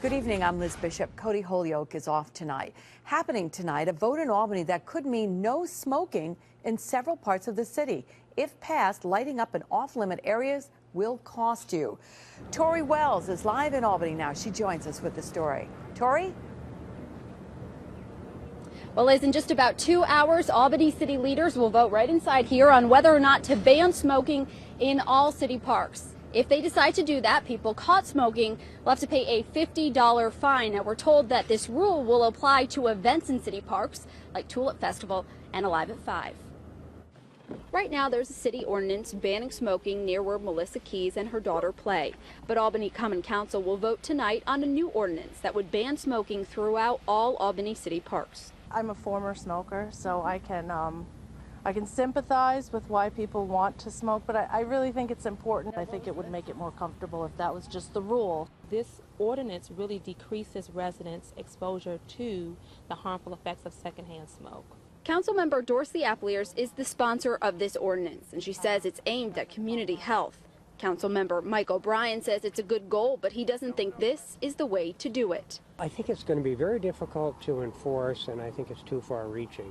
Good evening, I'm Liz Bishop. Cody Holyoke is off tonight. Happening tonight, a vote in Albany that could mean no smoking in several parts of the city. If passed, lighting up in off-limit areas will cost you. Tori Wells is live in Albany now. She joins us with the story. Tori? Well, Liz, in just about 2 hours, Albany city leaders will vote right inside here on whether or not to ban smoking in all city parks. If they decide to do that, people caught smoking will have to pay a $50 fine. Now, we're told that this rule will apply to events in city parks like Tulip Festival and Alive at 5. Right now, there's a city ordinance banning smoking near where Melissa Keys and her daughter play. But Albany Common Council will vote tonight on a new ordinance that would ban smoking throughout all Albany city parks. I'm a former smoker, so I can sympathize with why people want to smoke, but I really think it's important. I think it would make it more comfortable if that was just the rule. This ordinance really decreases residents' exposure to the harmful effects of secondhand smoke. Council Member Dorcey Applyrs is the sponsor of this ordinance, and she says it's aimed at community health. Council Member Mike O'Brien says it's a good goal, but he doesn't think this is the way to do it. I think it's going to be very difficult to enforce, and I think it's too far-reaching.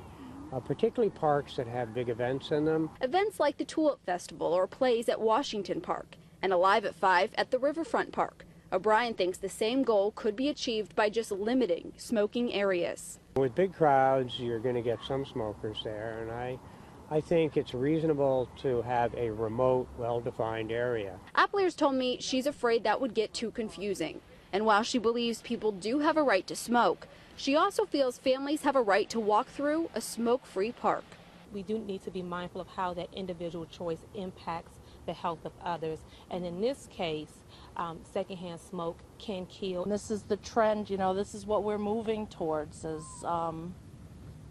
Particularly parks that have big events in them. Events like the Tulip Festival or plays at Washington Park and Alive at 5 at the Riverfront Park. O'Brien thinks the same goal could be achieved by just limiting smoking areas. With big crowds, you're going to get some smokers there, and I think it's reasonable to have a remote, well-defined area. Applyrs told me she's afraid that would get too confusing. And while she believes people do have a right to smoke, she also feels families have a right to walk through a smoke-free park. We do need to be mindful of how that individual choice impacts the health of others. And in this case, secondhand smoke can kill. And this is the trend, this is what we're moving towards, is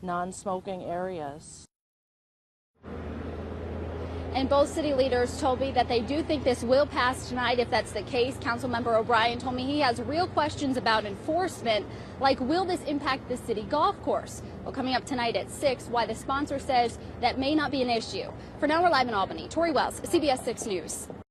non-smoking areas. And both city leaders told me that they do think this will pass tonight. If that's the case, Councilmember O'Brien told me he has real questions about enforcement, like will this impact the city golf course? Well, coming up tonight at 6, why the sponsor says that may not be an issue. For now, we're live in Albany. Tori Wells, CBS 6 News.